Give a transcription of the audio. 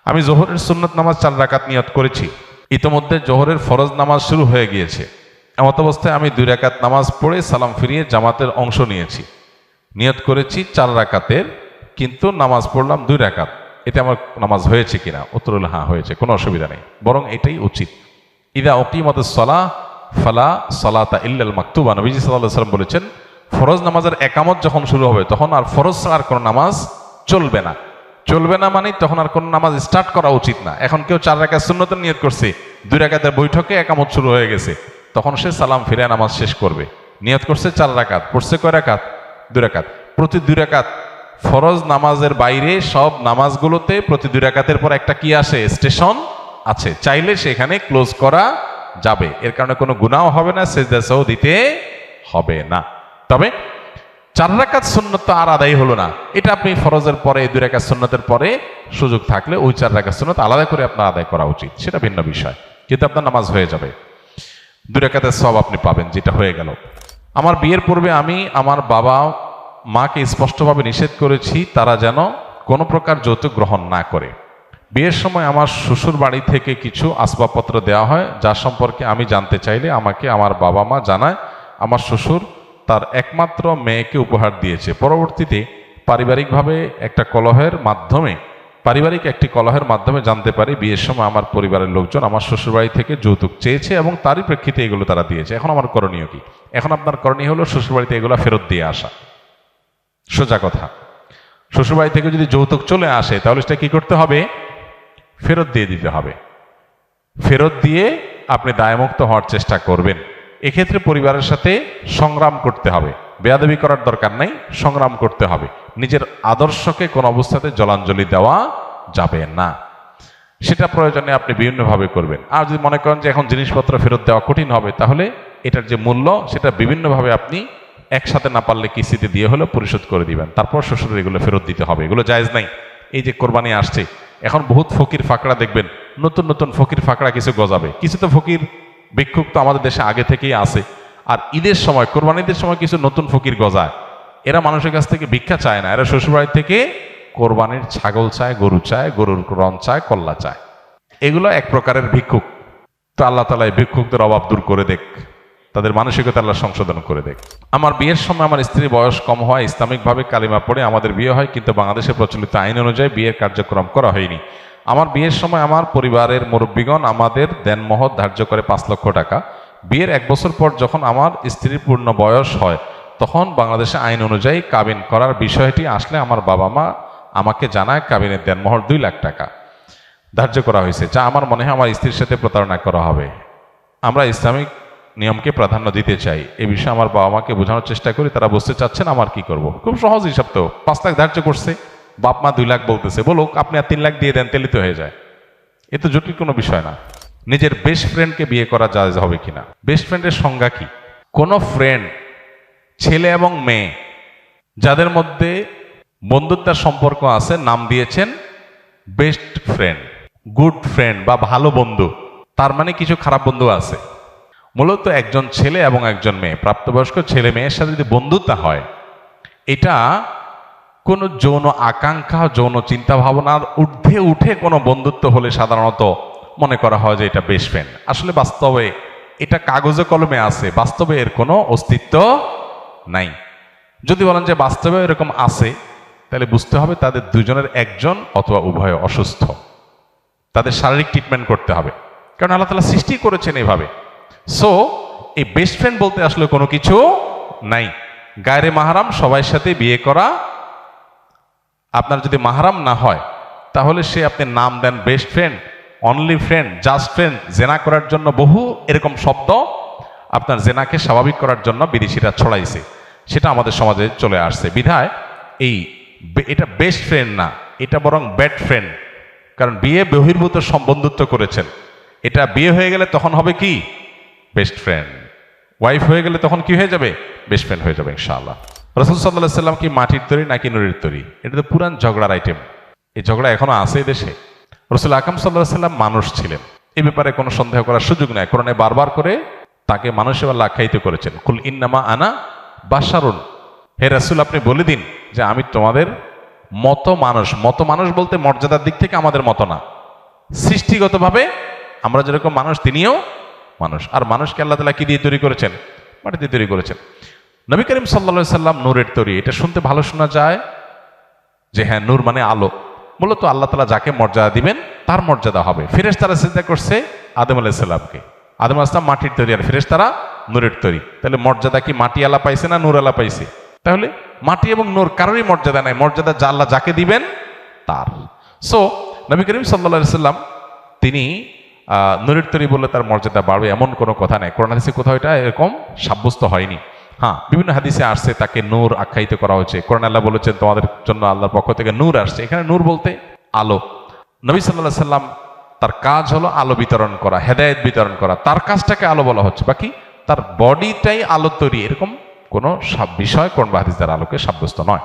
আমি জোহরের সুন্নত নামাজ 4 রাকাত নিয়ত করেছি, ইতোমধ্যে জোহরের ফরজ নামাজ শুরু হয়ে গিয়েছে। এমত অবস্থায় আমি 2 রাকাত নামাজ পড়ে সালাম ফিরিয়ে জামাতের অংশ নিয়েছি। নিয়ত করেছি 4 রাকাতের, কিন্তু নামাজ পড়লাম 2 রাকাত। এতে আমার নামাজ হয়েছে কিনা? উত্তর হলো হ্যাঁ হয়েছে, কোনো অসুবিধা নেই, বরং এটাই উচিত। ইদা উকিমাতুস সালাহ ফালা সালাতা ইল্লাল মাকতুবা, নবীজি সাল্লাল্লাহু আলাইহি ওয়াসাল্লাম বলেছেন, ফরজ নামাজের একামত যখন শুরু হবে তখন আর ফরজ ছাড়া আর কোনো নামাজ চলবে না। চলবে না মানে তখন আর কোনো নামাজ স্টার্ট করা উচিত না। এখন কেউ 4 রাকাত সুন্নতের নিয়ত করছে, 2 রাকাতের বৈঠকে একামত শুরু হয়ে গেছে, তখন সে সালাম ফিরে নামাজ শেষ করবে। নিয়ত করছে 4 রাকাত, পড়ছে কয় রাকাত? 2 রাকাত। প্রতি 2 রাকাত ফরজ নামাজের বাইরে সব নামাজগুলোতে প্রতি 2 রাকাতের পর একটা কি আসে? স্টেশন আছে, চাইলে সেখানে ক্লোজ করা যাবে। এর কারণে কোনো গুনাহ হবে না, সেজদা সাহু দিতে হবে না। তবে 4 রাকাত সুন্নত তো আর আদায় হলো না, এটা আপনি ফরজের পরে 2 রাকাত সুন্নতের পরে সুযোগ থাকলে ওই 4 রাকাত সুন্নত আলাদা করে আপনার আদায় করা উচিত, সেটা ভিন্ন বিষয়, কিন্তু আপনার নামাজ হয়ে যাবে, 2 রাকাতের সওয়াব আপনি পাবেন, যেটা হয়ে গেল। আমার বিয়ের পূর্বে আমি আমার বাবা মাকে স্পষ্টভাবে নিষেধ করেছি তারা যেন কোনো প্রকার যৌতুক গ্রহণ না করে। বিয়ের সময় আমার শ্বশুর বাড়ি থেকে কিছু আসবাবপত্র দেওয়া হয়, যা সম্পর্কে আমি জানতে চাইলে আমাকে আমার বাবা মা জানায় আমার শ্বশুর তার একমাত্র মেয়েকে উপহার দিয়েছে। পরবর্তীতে পারিবারিক একটি কলহের মাধ্যমে জানতে পারি বিয়ের সময় আমার পরিবারের লোকজন আমার শ্বশুরবাড়ি থেকে যৌতুক চেয়েছে এবং তারই প্রেক্ষিতে এগুলো তারা দিয়েছে। এখন আমার করণীয় কি? এখন আপনার করণীয় হলো শ্বশুরবাড়িতে এগুলো ফেরত দিয়ে আসা। সোজা কথা, শ্বশুরবাড়ি থেকে যদি যৌতুক চলে আসে তাহলে সেটা কি করতে হবে? ফেরত দিয়ে দিতে হবে। ফেরত দিয়ে আপনি দায়মুক্ত হওয়ার চেষ্টা করবেন। এক্ষেত্রে পরিবারের সাথে সংগ্রাম করতে হবে, বেয়াদবি করার দরকার নাই, সংগ্রাম করতে হবে। নিজের আদর্শকে কোন অবস্থাতে জলাঞ্জলি দেওয়া যাবে না, সেটা প্রয়োজনে আপনি বিভিন্নভাবে করবেন। আর যদি মনে করেন যে এখন জিনিসপত্র ফেরত দেওয়া কঠিন হবে, তাহলে এটার যে মূল্য সেটা বিভিন্নভাবে আপনি একসাথে না পারলে কিস্তিতে দিয়ে হলেও পরিশোধ করে দিবেন, তারপর শ্বশুরের এগুলো ফেরত দিতে হবে। এগুলো জায়েজ নাই। এই যে কোরবানি আসছে, এখন বহুত ফকির ফাকড়া দেখবেন, নতুন নতুন ফকির ফাকড়া কিছু গজাবে। কিছু তো ফকির ভিক্ষুক তো আমাদের দেশে আগে থেকেই আছে, আর ঈদের সময়, কোরবানিদের সময় কিছু নতুন ফকির গজায়। এরা মানুষের কাছ থেকে ভিক্ষা চায় না, এরা শ্বশুরবাড়ি থেকে কোরবানির ছাগল চায়, গরু চায়, গরুর রণ চায়, কল্লা চায়। এগুলো এক প্রকারের ভিক্ষুক। তো আল্লাহ তাআলা এই ভিক্ষুকদের অভাব দূর করে দেখ, তাদের মানসিকতা আল্লাহ সংশোধন করে দেখ। আমার বিয়ের সময় আমার স্ত্রীর বয়স কম হয়, ইসলামিকভাবে কালিমা পড়ে আমাদের বিয়ে হয়, কিন্তু বাংলাদেশে প্রচলিত আইন অনুযায়ী বিয়ের কার্যক্রম করা হয়নি। আমার বিয়ের সময় আমার পরিবারের মুরব্বীগণ আমাদের দেনমোহর ধার্য করে 5 লক্ষ টাকা। বিয়ের 1 বছর পর যখন আমার স্ত্রীর পূর্ণ বয়স হয়, তখন বাংলাদেশে আইন অনুযায়ী কাবিন করার বিষয়টি আসলে আমার বাবা মা আমাকে জানায় কাবিনের দেনমোহর 2 লাখ টাকা ধার্য করা হয়েছে, যা আমার মনে হয় আমার স্ত্রীর সাথে প্রতারণা করা হবে। আমরা ইসলামিক নিয়মকে প্রাধান্য দিতে চাই। এই বিষয়ে আমার বাবা মাকে বোঝানোর চেষ্টা করি, তারা বুঝতে চাচ্ছেন, আমার কি করব? খুব সহজ হিসাব তো, 5 লাখ ধার্য করছে, বাপ মা 2 লাখ বলতেছে, বলুক, আপনি আর 3 লাখ দিয়ে দেন, তেলিত হয়ে যায়। এ তো জটিল কোনো বিষয় না। নিজের বেস্ট ফ্রেন্ডকে বিয়ে করা জায়েজ হবে কিনা? বেস্ট ফ্রেন্ডের সংজ্ঞা কি? কোন ফ্রেন্ড, ছেলে এবং মেয়ে যাদের মধ্যে বন্ধুত্বের সম্পর্ক আছে, নাম দিয়েছেন বেস্ট ফ্রেন্ড, গুড ফ্রেন্ড বা ভালো বন্ধু। তার মানে কিছু খারাপ বন্ধু আছে। মূলত একজন ছেলে এবং একজন মেয়ে, প্রাপ্তবয়স্ক ছেলে মেয়ের সাথে যদি বন্ধুত্ব হয়, এটা কোনো যৌন আকাঙ্ক্ষা, যৌন চিন্তা ভাবনার ঊর্ধ্বে উঠে কোনো বন্ধুত্ব হলে সাধারণত মনে করা হয় যে এটা বেস্ট ফ্রেন্ড। আসলে বাস্তবে এটা কাগজে কলমে আছে, বাস্তবে এর কোনো অস্তিত্ব নাই। যদি বলেন যে বাস্তবে এরকম আছে, তাহলে বুঝতে হবে তাদের দুজনের একজন অথবা উভয় অসুস্থ, তাদের শারীরিক ট্রিটমেন্ট করতে হবে, কারণ আল্লাহ তাআলা সৃষ্টি করেছেন এইভাবে। সো এই বেস্ট ফ্রেন্ড বলতে আসলে কোনো কিছু নাই। গায়রে মাহরাম সবার সাথে বিয়ে করা, আপনার যদি মাহরাম না হয় তাহলে সে আপনি নাম দেন best friend, only friend, just friend. জেনা করার জন্য বহু এরকম শব্দ আপনার জেনাকে স্বাভাবিক করার জন্য বিদেশিরা ছড়াইছে, সেটা আমাদের সমাজে চলে আসছে। বিধায় এটা বেস্ট ফ্রেন্ড না, এটা বরং ব্যাড ফ্রেন্ড। কারণ বিয়ে বহির্ভূত বন্ধুত্ব করেছেন, এটা বিয়ে হয়ে গেলে তখন হবে কি? Best friend. ওয়াইফ হয়ে গেলে তখন কি হয়ে যাবে? বেস্ট ফ্রেন্ড হয়ে যাবে ইনশাআল্লাহ। রাসূল সাল্লাল্লাহু আলাইহি ওয়াসাল্লাম কি মাটির তৈরি নাকি নুড়ির তৈরি? এটা তো পুরান ঝগড়ার আইটেম। এই ঝগড়া এখনো আছে দেশে। রাসূল আকরাম সাল্লাল্লাহু আলাইহি ওয়াসাল্লাম মানুষ ছিলেন, এ ব্যাপারে কোনো সন্দেহ করার সুযোগ নাই। কোরআনে বারবার করে তাকে মানুষের বেলা আখ্যায়িত করেছেন, কুল ইন্নামা আনা বাশারুন, হে রাসূল আপনি বলে দিন যে আমি তোমাদের মতো মানুষ। মতো মানুষ বলতে মর্যাদার দিক থেকে আমাদের মতো না, সৃষ্টিগতভাবে আমরা যেরকম মানুষ, তিনিও মানুষ। আর মানুষকে আল্লাহ তাআলা কি দিয়ে তৈরি করেছেন? মাটি দিয়ে তৈরি করেছেন। নবী করিম সাল্লাল্লাহু আলাইহি সাল্লাম নূরের তৈরি। এটা শুনতে ভালো শোনা যায় যে হ্যাঁ, নূর মানে আলো। মূলত আল্লাহ তাআলা যাকে মর্যাদা দিবেন তার মর্যাদা হবে। ফেরেশতারা সিজদা করছে আদম আলাইহিস সালামকে। আদম আলাইহিস সালাম মাটির তৈরি, আর ফেরেশতারা নূরের তৈরি। তাহলে মর্যাদা কি মাটি আলা পাইছে না নূর আলা পাইছে? তাহলে মাটি এবং নূর কারোরই মর্যাদা নাই, মর্যাদা যা আল্লাহ যাকে দিবেন তার। সো নবী করিম সাল্লাল্লাহু আলাইহি সাল্লাম তিনি নূরের তৈরি বললে তার মর্যাদা বাড়বে এমন কোনো কথা নাই। কোরআন হাদিসে কোথাও এটা এরকম সাব্যস্ত হয়নি। হ্যাঁ, বিভিন্ন হাদিসে আসছে তাকে নূর আখ্যায়িত করা হয়েছে। কোরআন আল্লাহ বলেছেন তোমাদের জন্য আল্লাহর পক্ষ থেকে নূর আসছে। এখানে নূর বলতে আলো। নবী সাল্লাল্লাহু আলাইহি সাল্লাম তার কাজ হলো আলো বিতরণ করা, হেদায়েত বিতরণ করা। তার কাজটাকে আলো বলা হচ্ছে, বাকি তার বডিটাই আলো তৈরি, এরকম কোনো বিষয় কোরআন বা হাদিস দ্বারা আলোকে সাব্যস্ত নয়।